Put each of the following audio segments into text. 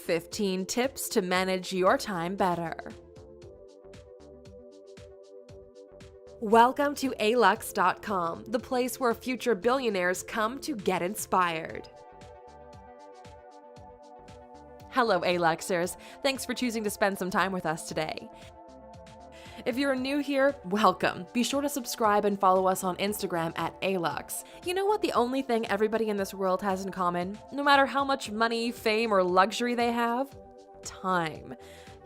15 tips to manage your time better. Welcome to alux.com, the place where future billionaires come to get inspired. Hello, Aluxers. Thanks for choosing to spend some time with us today. If you're new here, welcome. Be sure to subscribe and follow us on Instagram at Alux. You know what the only thing everybody in this world has in common, no matter how much money, fame, or luxury they have? Time.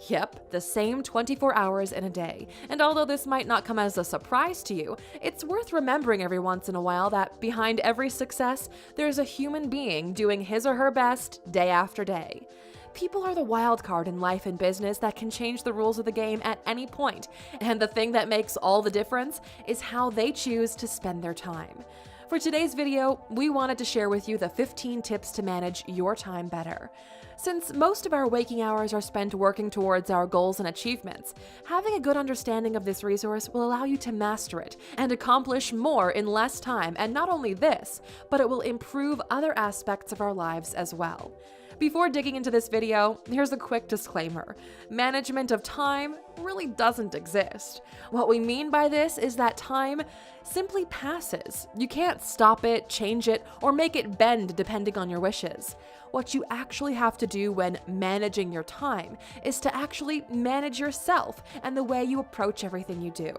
Yep, the same 24 hours in a day. And although this might not come as a surprise to you, it's worth remembering every once in a while that behind every success, there's a human being doing his or her best day after day. People are the wild card in life and business that can change the rules of the game at any point, and the thing that makes all the difference is how they choose to spend their time. For today's video, we wanted to share with you the 15 tips to manage your time better. Since most of our waking hours are spent working towards our goals and achievements, having a good understanding of this resource will allow you to master it and accomplish more in less time, and not only this, but it will improve other aspects of our lives as well. Before digging into this video, here's a quick disclaimer. Management of time really doesn't exist. What we mean by this is that time simply passes. You can't stop it, change it, or make it bend depending on your wishes. What you actually have to do when managing your time is to actually manage yourself and the way you approach everything you do.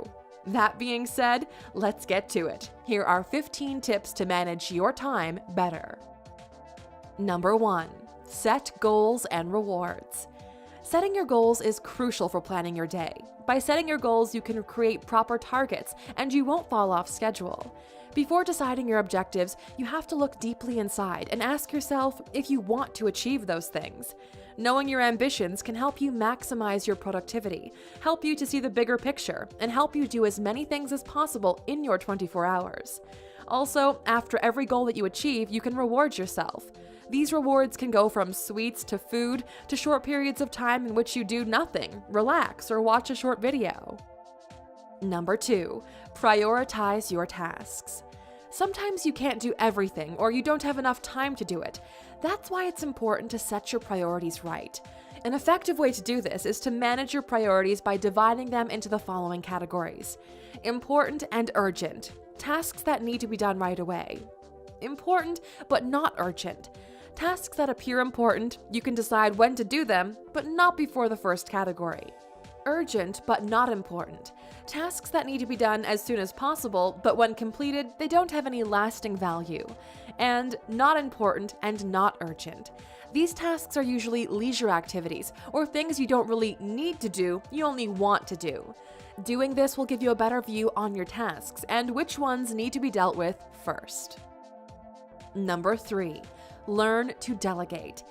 That being said, let's get to it. Here are 15 tips to manage your time better. Number 1. Set goals and rewards. Setting your goals is crucial for planning your day. By setting your goals, you can create proper targets and you won't fall off schedule. Before deciding your objectives, you have to look deeply inside and ask yourself if you want to achieve those things. Knowing your ambitions can help you maximize your productivity, help you to see the bigger picture, and help you do as many things as possible in your 24 hours. Also, after every goal that you achieve, you can reward yourself. These rewards can go from sweets to food to short periods of time in which you do nothing, relax, or watch a short video. Number 2, prioritize your tasks. Sometimes you can't do everything or you don't have enough time to do it. That's why it's important to set your priorities right. An effective way to do this is to manage your priorities by dividing them into the following categories: important and urgent, tasks that need to be done right away; important but not urgent, tasks that appear important, you can decide when to do them, but not before the first category; urgent but not important, tasks that need to be done as soon as possible, but when completed, they don't have any lasting value; and not important and not urgent. These tasks are usually leisure activities or things you don't really need to do, you only want to do. Doing this will give you a better view on your tasks and which ones need to be dealt with first. Number 3, learn to delegate.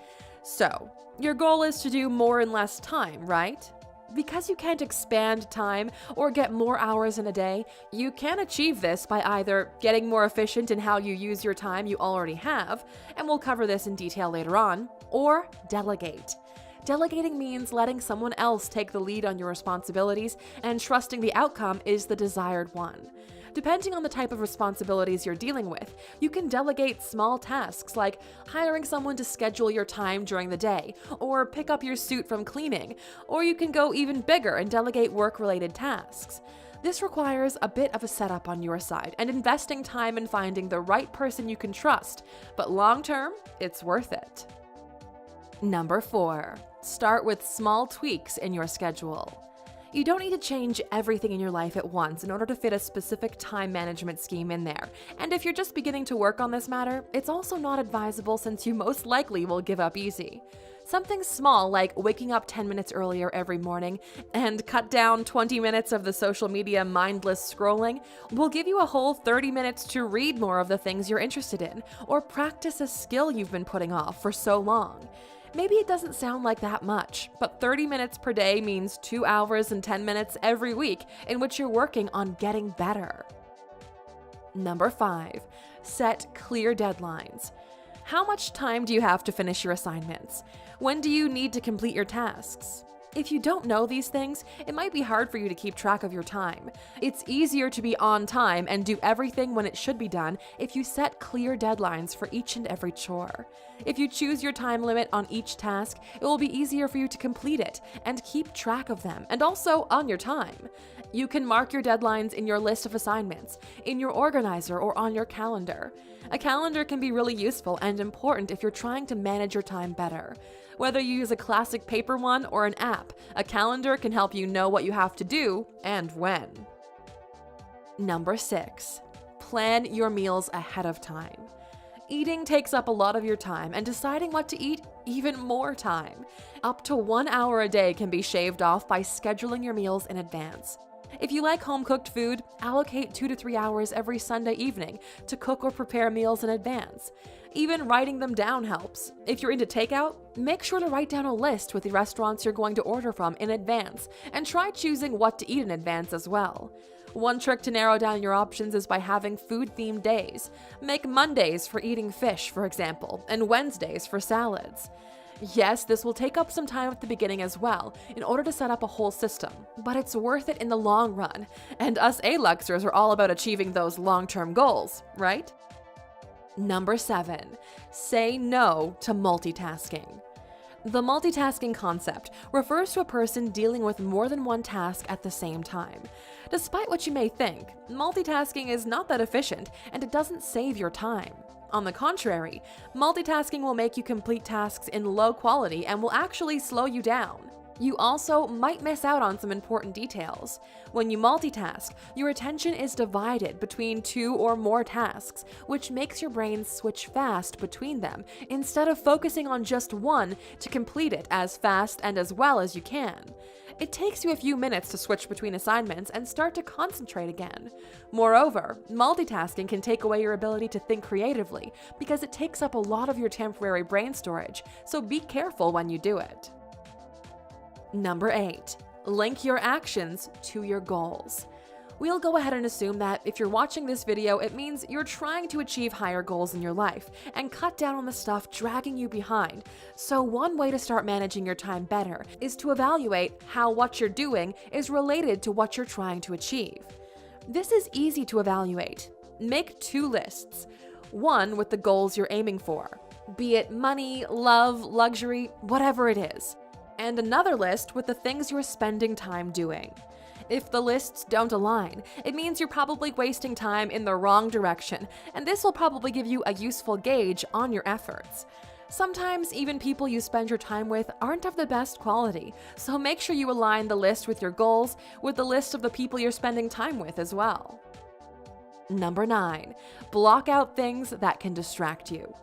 So, your goal is to do more in less time, right? Because you can't expand time or get more hours in a day, you can achieve this by either getting more efficient in how you use your time you already have, and we'll cover this in detail later on, or delegate. Delegating means letting someone else take the lead on your responsibilities and trusting the outcome is the desired one. Depending on the type of responsibilities you're dealing with, you can delegate small tasks like hiring someone to schedule your time during the day, or pick up your suit from cleaning, or you can go even bigger and delegate work-related tasks. This requires a bit of a setup on your side and investing time in finding the right person you can trust, but long-term, it's worth it. Number 4, start with small tweaks in your schedule. You don't need to change everything in your life at once in order to fit a specific time management scheme in there. And if you're just beginning to work on this matter, it's also not advisable since you most likely will give up easy. Something small like waking up 10 minutes earlier every morning and cut down 20 minutes of the social media mindless scrolling will give you a whole 30 minutes to read more of the things you're interested in or practice a skill you've been putting off for so long. Maybe it doesn't sound like that much, but 30 minutes per day means 2 hours and 10 minutes every week in which you're working on getting better. Number 5, set clear deadlines. How much time do you have to finish your assignments? When do you need to complete your tasks? If you don't know these things, it might be hard for you to keep track of your time. It's easier to be on time and do everything when it should be done if you set clear deadlines for each and every chore. If you choose your time limit on each task, it will be easier for you to complete it and keep track of them, and also on your time. You can mark your deadlines in your list of assignments, in your organizer, or on your calendar. A calendar can be really useful and important if you're trying to manage your time better. Whether you use a classic paper one or an app, a calendar can help you know what you have to do and when. Number 6. Plan your meals ahead of time. Eating takes up a lot of your time, and deciding what to eat, even more time. Up to 1 hour a day can be shaved off by scheduling your meals in advance. If you like home-cooked food, allocate 2 to 3 hours every Sunday evening to cook or prepare meals in advance. Even writing them down helps. If you're into takeout, make sure to write down a list with the restaurants you're going to order from in advance, and try choosing what to eat in advance as well. One trick to narrow down your options is by having food-themed days. Make Mondays for eating fish, for example, and Wednesdays for salads. Yes, this will take up some time at the beginning as well, in order to set up a whole system, but it's worth it in the long run, and us A-Luxers are all about achieving those long-term goals, right? Number 7. Say no to multitasking. The multitasking concept refers to a person dealing with more than one task at the same time. Despite what you may think, multitasking is not that efficient, and it doesn't save your time. On the contrary, multitasking will make you complete tasks in low quality and will actually slow you down. You also might miss out on some important details. When you multitask, your attention is divided between 2 or more tasks, which makes your brain switch fast between them instead of focusing on just one to complete it as fast and as well as you can. It takes you a few minutes to switch between assignments and start to concentrate again. Moreover, multitasking can take away your ability to think creatively because it takes up a lot of your temporary brain storage, so be careful when you do it. Number 8. Link your actions to your goals. We'll go ahead and assume that if you're watching this video, it means you're trying to achieve higher goals in your life and cut down on the stuff dragging you behind. So one way to start managing your time better is to evaluate how what you're doing is related to what you're trying to achieve. This is easy to evaluate. Make 2 lists. One with the goals you're aiming for, be it money, love, luxury, whatever it is. And another list with the things you're spending time doing. If the lists don't align, it means you're probably wasting time in the wrong direction, and this will probably give you a useful gauge on your efforts. Sometimes even people you spend your time with aren't of the best quality, so make sure you align the list with your goals with the list of the people you're spending time with as well. Number 9. Block out things that can distract you.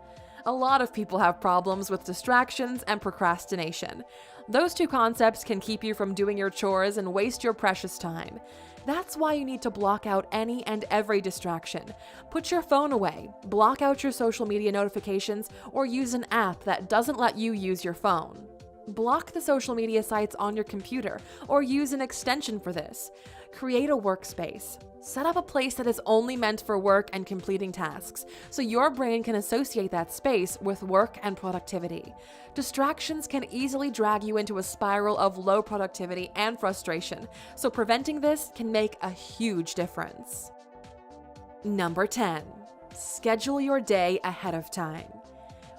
A lot of people have problems with distractions and procrastination. Those 2 concepts can keep you from doing your chores and waste your precious time. That's why you need to block out any and every distraction. Put your phone away, block out your social media notifications, or use an app that doesn't let you use your phone. Block the social media sites on your computer, or use an extension for this. Create a workspace. Set up a place that is only meant for work and completing tasks, so your brain can associate that space with work and productivity. Distractions can easily drag you into a spiral of low productivity and frustration, so preventing this can make a huge difference. Number 10. Schedule your day ahead of time.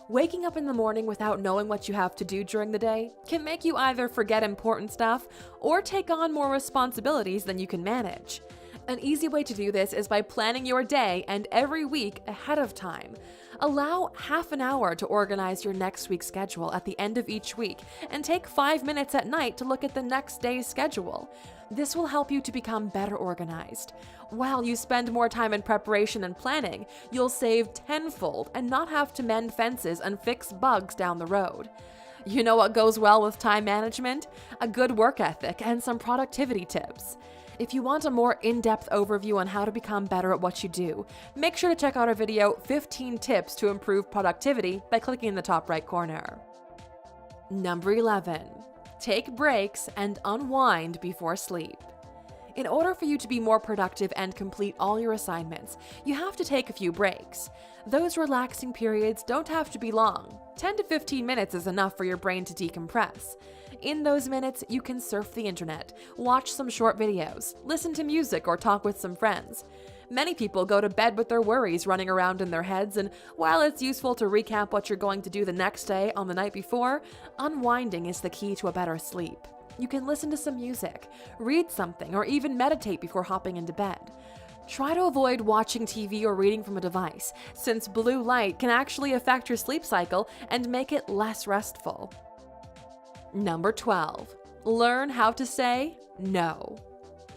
Waking up in the morning without knowing what you have to do during the day can make you either forget important stuff or take on more responsibilities than you can manage. An easy way to do this is by planning your day and every week ahead of time. Allow half an hour to organize your next week's schedule at the end of each week, and take 5 minutes at night to look at the next day's schedule. This will help you to become better organized. While you spend more time in preparation and planning, you'll save tenfold and not have to mend fences and fix bugs down the road. You know what goes well with time management? A good work ethic and some productivity tips. If you want a more in-depth overview on how to become better at what you do, make sure to check out our video 15 Tips to Improve Productivity by clicking in the top right corner. Number 11. Take breaks and unwind before sleep. In order for you to be more productive and complete all your assignments, you have to take a few breaks. Those relaxing periods don't have to be long. 10 to 15 minutes is enough for your brain to decompress. In those minutes, you can surf the internet, watch some short videos, listen to music, or talk with some friends. Many people go to bed with their worries running around in their heads, and while it's useful to recap what you're going to do the next day on the night before, unwinding is the key to a better sleep. You can listen to some music, read something, or even meditate before hopping into bed. Try to avoid watching TV or reading from a device, since blue light can actually affect your sleep cycle and make it less restful. Number 12. Learn how to say no.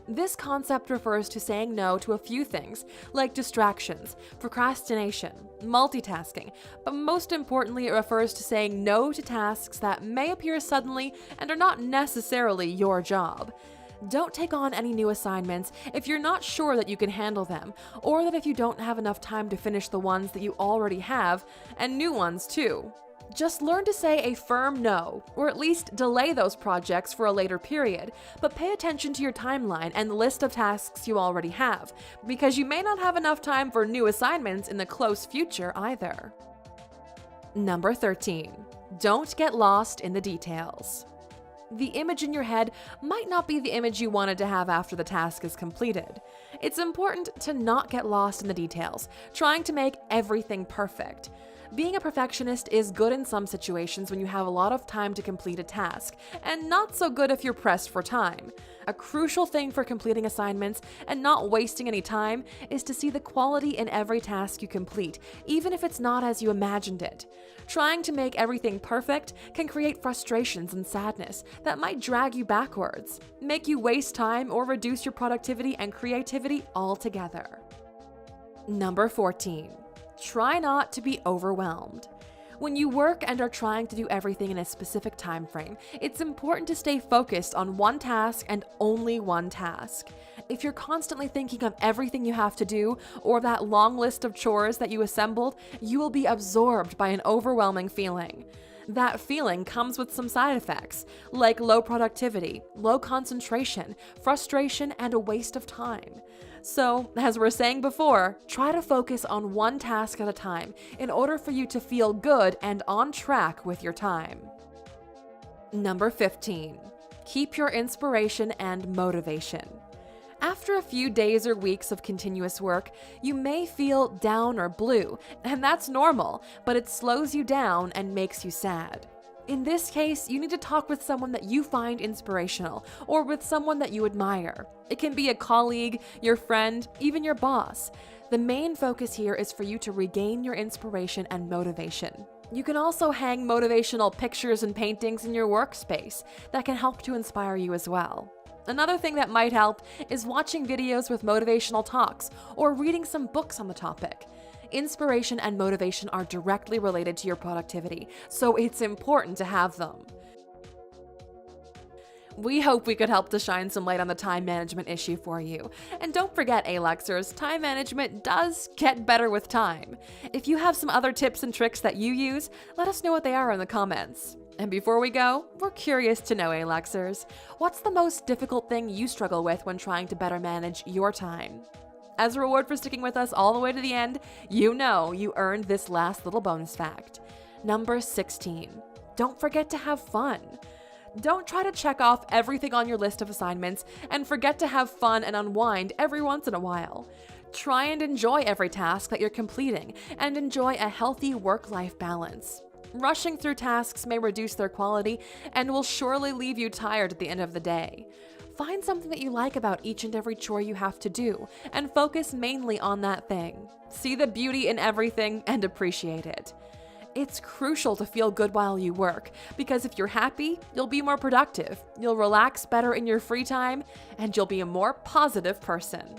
This concept refers to saying no to a few things, like distractions, procrastination, multitasking, but most importantly, it refers to saying no to tasks that may appear suddenly and are not necessarily your job. Don't take on any new assignments if you're not sure that you can handle them, or that if you don't have enough time to finish the ones that you already have, and new ones too. Just learn to say a firm no, or at least delay those projects for a later period, but pay attention to your timeline and the list of tasks you already have, because you may not have enough time for new assignments in the close future either. Number 13. Don't get lost in the details. The image in your head might not be the image you wanted to have after the task is completed. It's important to not get lost in the details, trying to make everything perfect. Being a perfectionist is good in some situations when you have a lot of time to complete a task, and not so good if you're pressed for time. A crucial thing for completing assignments and not wasting any time is to see the quality in every task you complete, even if it's not as you imagined it. Trying to make everything perfect can create frustrations and sadness that might drag you backwards, make you waste time, or reduce your productivity and creativity altogether. Number 14. Try not to be overwhelmed. When you work and are trying to do everything in a specific time frame, it's important to stay focused on one task and only one task. If you're constantly thinking of everything you have to do or that long list of chores that you assembled, you will be absorbed by an overwhelming feeling. That feeling comes with some side effects, like low productivity, low concentration, frustration, and a waste of time. So, as we're saying before, try to focus on one task at a time in order for you to feel good and on track with your time. Number 15. Keep your inspiration and motivation. After a few days or weeks of continuous work, you may feel down or blue, and that's normal, but it slows you down and makes you sad. In this case, you need to talk with someone that you find inspirational, or with someone that you admire. It can be a colleague, your friend, even your boss. The main focus here is for you to regain your inspiration and motivation. You can also hang motivational pictures and paintings in your workspace that can help to inspire you as well. Another thing that might help is watching videos with motivational talks or reading some books on the topic. Inspiration and motivation are directly related to your productivity, so it's important to have them. We hope we could help to shine some light on the time management issue for you. And don't forget, Aluxers, time management does get better with time. If you have some other tips and tricks that you use, let us know what they are in the comments. And before we go, we're curious to know, Aluxers, what's the most difficult thing you struggle with when trying to better manage your time? As a reward for sticking with us all the way to the end, you know you earned this last little bonus fact. Number 16. Don't forget to have fun. Don't try to check off everything on your list of assignments and forget to have fun and unwind every once in a while. Try and enjoy every task that you're completing and enjoy a healthy work-life balance. Rushing through tasks may reduce their quality and will surely leave you tired at the end of the day. Find something that you like about each and every chore you have to do, and focus mainly on that thing. See the beauty in everything and appreciate it. It's crucial to feel good while you work, because if you're happy, you'll be more productive, you'll relax better in your free time, and you'll be a more positive person.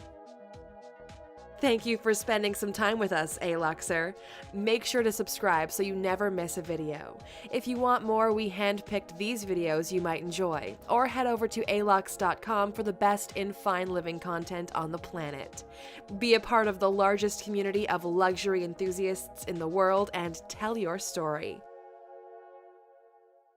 Thank you for spending some time with us, Aluxer. Make sure to subscribe so you never miss a video. If you want more, we handpicked these videos you might enjoy, or head over to alux.com for the best in fine living content on the planet. Be a part of the largest community of luxury enthusiasts in the world and tell your story.